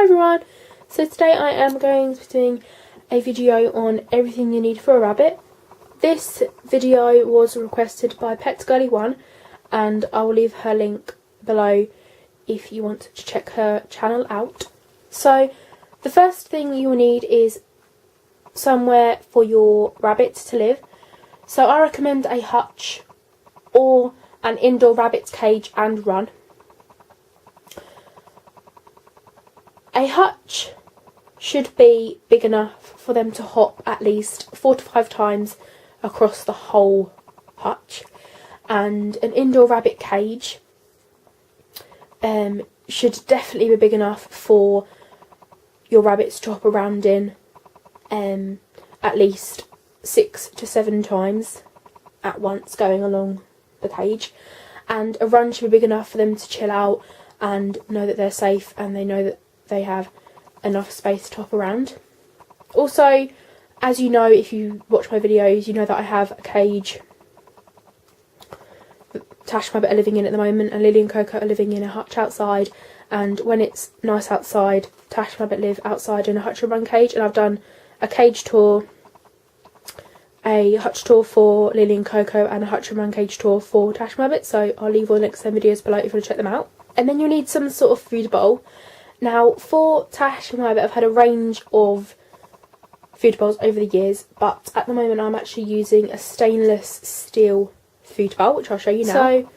everyone, so today I am going to be doing a video on everything you need for a rabbit. This video was requested by PetGirly1 and I will leave her link below if you want to check her channel out. So the first thing you will need is somewhere for your rabbits to live. So I recommend a hutch or an indoor rabbit cage and run. A hutch should be big enough for them to hop at least 4 to 5 times across the whole hutch, and an indoor rabbit cage should definitely be big enough for your rabbits to hop around in at least 6 to 7 times at once going along the cage, and a run should be big enough for them to chill out and know that they're safe and they know that they have enough space to hop around. Also, as you know, if you watch my videos, you know that I have a cage that Tash and Rabbit are living in at the moment, and Lily and Coco are living in a hutch outside. And when it's nice outside, Tash and Rabbit live outside in a hutch and run cage. And I've done a cage tour, a hutch tour for Lily and Coco, and a hutch and run cage tour for Tash and Rabbit. So I'll leave all the links to them videos below if you want to check them out. And then you'll need some sort of food bowl. Now, for Tash and Rabbit, I've had a range of food bowls over the years, but at the moment I'm actually using a stainless steel food bowl, which I'll show you now. So,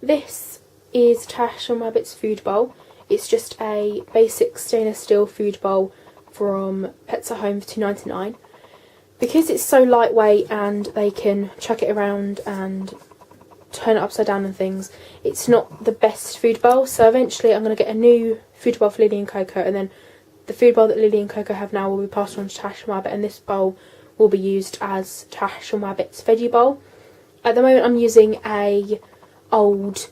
this is Tash and Rabbit's food bowl. It's just a basic stainless steel food bowl from Pets at Home for £2.99. Because it's so lightweight and they can chuck it around and turn it upside down and things, it's not the best food bowl. So eventually I'm going to get a new food bowl for Lily and Coco, and then the food bowl that Lily and Coco have now will be passed on to Tash and Rabbit, and this bowl will be used as Tash and Rabbit's veggie bowl. At the moment I'm using a old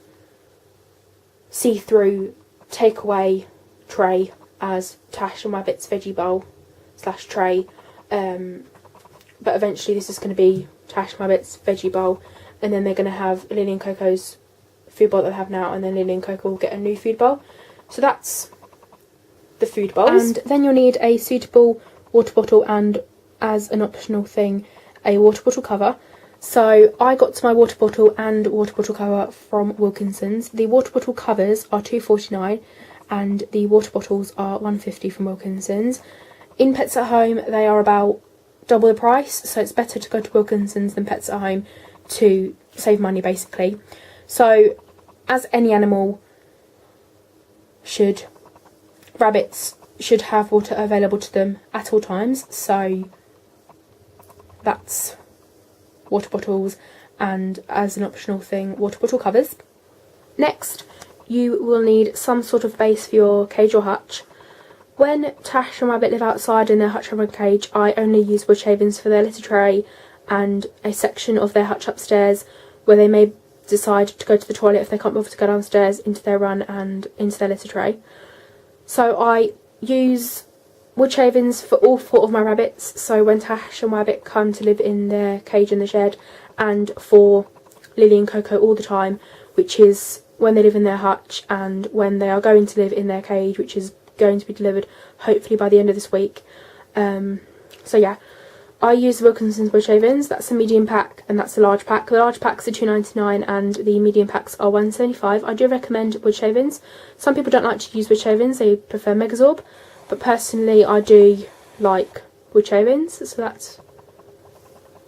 see-through takeaway tray as Tash and Rabbit's veggie bowl slash tray, but eventually this is going to be Tash and Rabbit's veggie bowl, and then they're going to have Lily and Coco's food bowl that they have now, and then Lily and Coco will get a new food bowl. So that's the food bowls. And then you'll need a suitable water bottle, and as an optional thing, a water bottle cover. So I got my water bottle and water bottle cover from Wilkinson's. The water bottle covers are £2.49 and the water bottles are £1.50 from Wilkinson's. In Pets at Home they are about double the price, so it's better to go to Wilkinson's than Pets at Home to save money basically. So as any animal should, rabbits should have water available to them at all times, so that's water bottles, and as an optional thing, water bottle covers. Next, you will need some sort of base for your cage or hutch. When Tash and Rabbit live outside in their hutch and run cage, I only use wood shavings for their litter tray and a section of their hutch upstairs where they may decide to go to the toilet if they can't bother to go downstairs into their run and into their litter tray. So I use wood shavings for all 4 of my rabbits, so when Tash and Rabbit come to live in their cage in the shed, and for Lily and Coco all the time, which is when they live in their hutch and when they are going to live in their cage, which is going to be delivered hopefully by the end of this week. So yeah, I use Wilkinson's wood shavings. That's a medium pack and that's a large pack. The large packs are £2.99 and the medium packs are £1.75. I do recommend wood shavings. Some people don't like to use wood shavings, they prefer Megazorb, but personally I do like wood shavings, so that's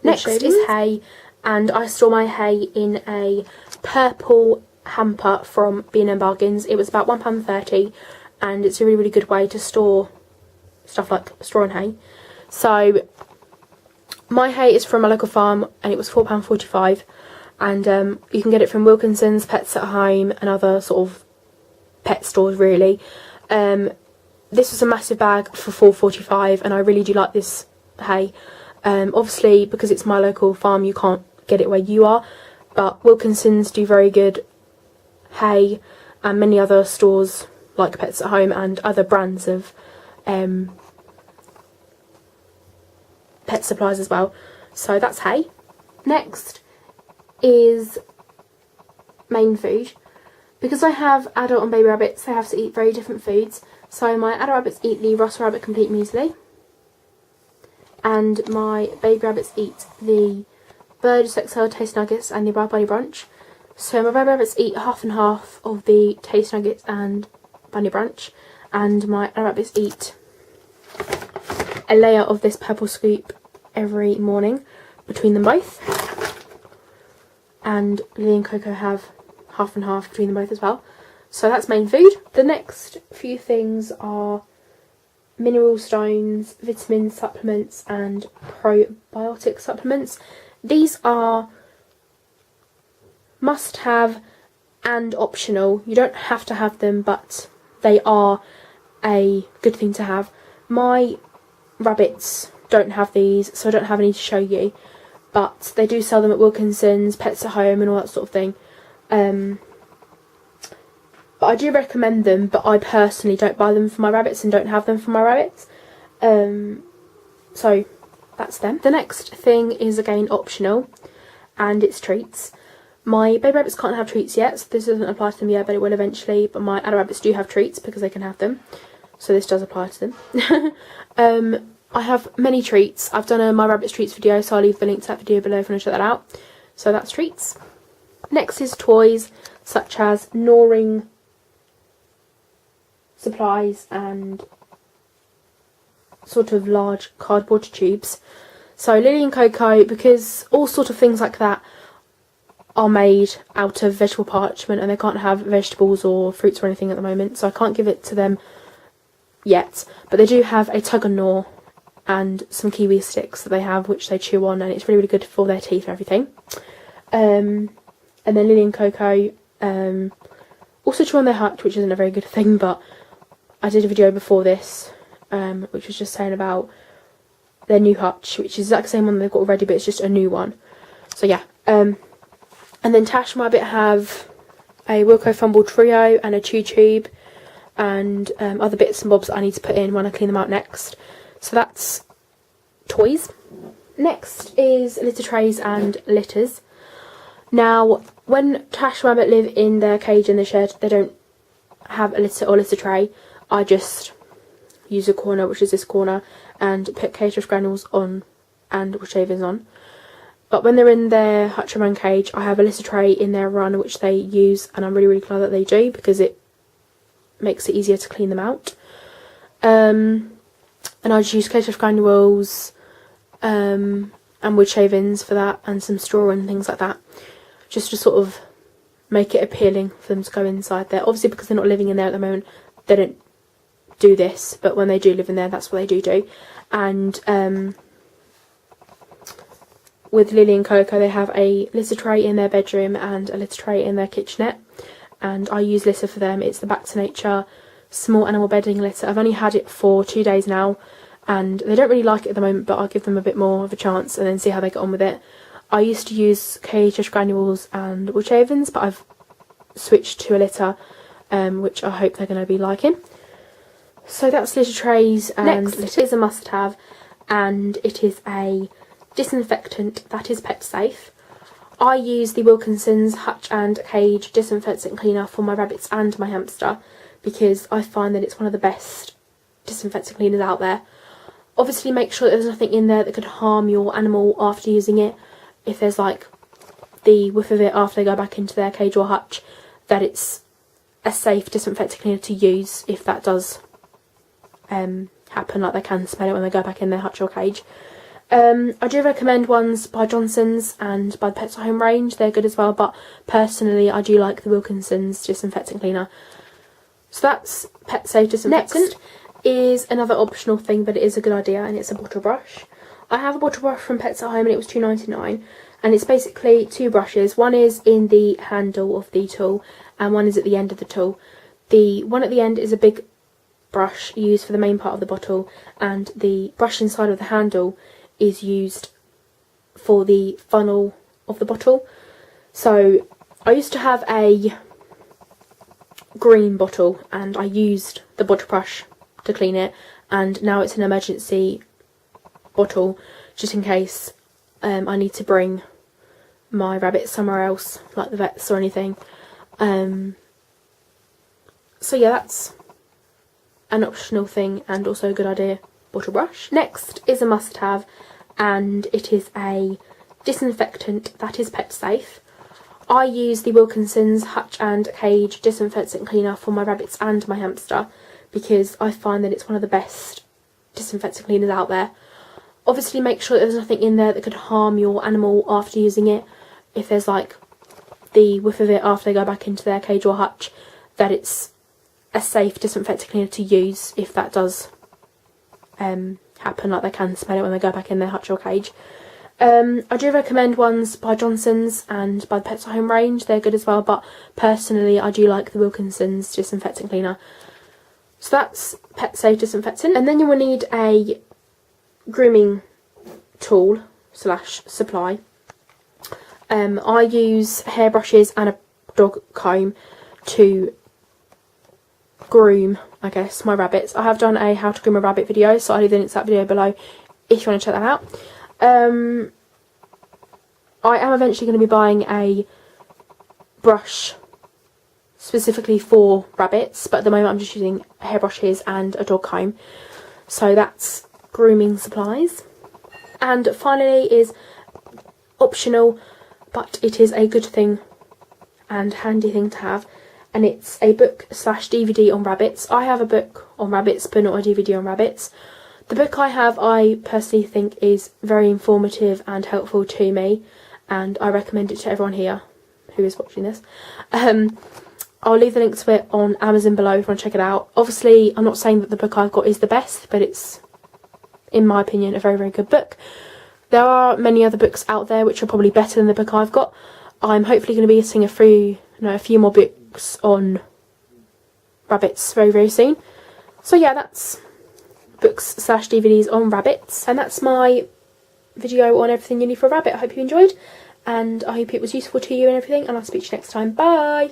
next is hay, and I store my hay in a purple hamper from B&M Bargains. It was about £1.30 and it's a really good way to store stuff like straw and hay. So my hay is from a local farm and it was £4.45, and you can get it from Wilkinson's, Pets at Home and other sort of pet stores really. This was a massive bag for £4.45 and I really do like this hay. Obviously because it's my local farm you can't get it where you are, but Wilkinson's do very good hay, and many other stores like Pets at Home and other brands of pet supplies as well. So that's hay. Next is main food. Because I have adult and baby rabbits, they have to eat very different foods. So my adult rabbits eat the Russell Rabbit Complete Muesli, and my baby rabbits eat the Burgess XL Taste Nuggets and the Wild Bunny Brunch. So my baby rabbits eat half and half of the Taste Nuggets and Bunny Brunch, and my adult rabbits eat a layer of this Purple Scoop every morning between them both. And Lily and Coco have half and half between them both as well. So that's main food. The next few things are mineral stones, vitamin supplements and probiotic supplements. These are must have and optional. You don't have to have them, but they are a good thing to have. My rabbits don't have these, so I don't have any to show you, but they do sell them at Wilkinson's, Pets at Home and all that sort of thing. But I do recommend them, but I personally don't buy them for my rabbits and don't have them for my rabbits. So that's them. The next thing is again optional, and it's treats. My baby rabbits can't have treats yet, so this doesn't apply to them yet, but it will eventually. But my adult rabbits do have treats because they can have them, so this does apply to them. I have many treats. I've done a My Rabbits Treats video, so I'll leave the link to that video below if you want to check that out. So that's treats. Next is toys, such as gnawing supplies and sort of large cardboard tubes. So Lily and Coco, because all sort of things like that are made out of vegetable parchment and they can't have vegetables or fruits or anything at the moment, so I can't give it to them yet, but they do have a tug and gnaw and some kiwi sticks that they have which they chew on, and it's really good for their teeth and everything. And then Lily and Coco also chew on their hutch, which isn't a very good thing, but I did a video before this which was just saying about their new hutch, which is exactly the same one they've got already, but it's just a new one. So yeah. And then Tash and Rabbit have a Wilco Fumble Trio and a chew tube and other bits and bobs that I need to put in when I clean them out next. So that's toys. Next is litter trays and litters. Now, when Tash and Rabbit live in their cage in the shed, they don't have a litter or litter tray. I just use a corner, which is this corner, and put cage of granules on and shavings on. But when they're in their hutch and run cage, I have a litter tray in their run which they use, and I'm really glad that they do because it makes it easier to clean them out. And I just use cage of granules and wood shavings for that, and some straw and things like that, just to sort of make it appealing for them to go inside there. Obviously, because they're not living in there at the moment, they don't do this, but when they do live in there, that's what they do. And with Lily and Coco, they have a litter tray in their bedroom and a litter tray in their kitchenette, and I use litter for them. It's the Back to Nature small animal bedding litter. I've only had it for 2 days now, and they don't really like it at the moment, but I'll give them a bit more of a chance and then see how they get on with it. I used to use KHS granules and wood shavings, but I've switched to a litter, which I hope they're going to be liking. So that's litter trays, and next litter is a must-have, and it is a disinfectant that is pet safe. I use the Wilkinson's Hutch and Cage disinfectant cleaner for my rabbits and my hamster because I find that it's one of the best disinfectant cleaners out there. Obviously make sure that there's nothing in there that could harm your animal after using it. If there's like the whiff of it after they go back into their cage or hutch, that it's a safe disinfectant cleaner to use if that does happen, like they can smell it when they go back in their hutch or cage. I do recommend ones by Johnson's and by the Pets at Home range, they're good as well, but personally I do like the Wilkinson's disinfectant cleaner. So that's pet safe disinfectant. Next is another optional thing, but it is a good idea, and it's a bottle brush. I have a bottle brush from Pets at Home and it was £2.99, and it's basically two brushes. One is in the handle of the tool and one is at the end of the tool. The one at the end is a big brush used for the main part of the bottle, and the brush inside of the handle is used for the funnel of the bottle. So I used to have a green bottle and I used the bottle brush to clean it, and now it's an emergency bottle just in case I need to bring my rabbit somewhere else, like the vets or anything. So yeah, that's an optional thing and also a good idea bottle brush. Next is a must-have, and it is a disinfectant that is pet safe. I use the Wilkinson's Hutch and Cage disinfectant cleaner for my rabbits and my hamster because I find that it's one of the best disinfectant cleaners out there. Obviously make sure that there's nothing in there that could harm your animal after using it. If there's like the whiff of it after they go back into their cage or hutch, that it's a safe disinfectant cleaner to use if that does happen, like they can smell it when they go back in their hutch or cage. I do recommend ones by Johnson's and by the Pets at Home range, they're good as well, but personally I do like the Wilkinson's disinfectant cleaner. So that's pet safe disinfectant. And then you will need a grooming tool / supply. I use hairbrushes and a dog comb to groom, I guess, my rabbits. I have done a how to groom a rabbit video, so I'll leave the link to that video below if you want to check that out. I am eventually going to be buying a brush specifically for rabbits, but at the moment I'm just using hairbrushes and a dog comb. So that's grooming supplies. And finally is optional, but it is a good thing and handy thing to have, and it's a book / DVD on rabbits. I have a book on rabbits but not a DVD on rabbits. The book I have I personally think is very informative and helpful to me, and I recommend it to everyone here who is watching this. I'll leave the link to it on Amazon below if you want to check it out. Obviously I'm not saying that the book I've got is the best, but it's, in my opinion, a very, very good book. There are many other books out there which are probably better than the book I've got. I'm hopefully going to be getting a few more books on rabbits very, very soon. So yeah, that's books / DVDs on rabbits, and that's my video on everything you need for a rabbit. I hope you enjoyed, and I hope it was useful to you and everything, and I'll speak to you next time. Bye!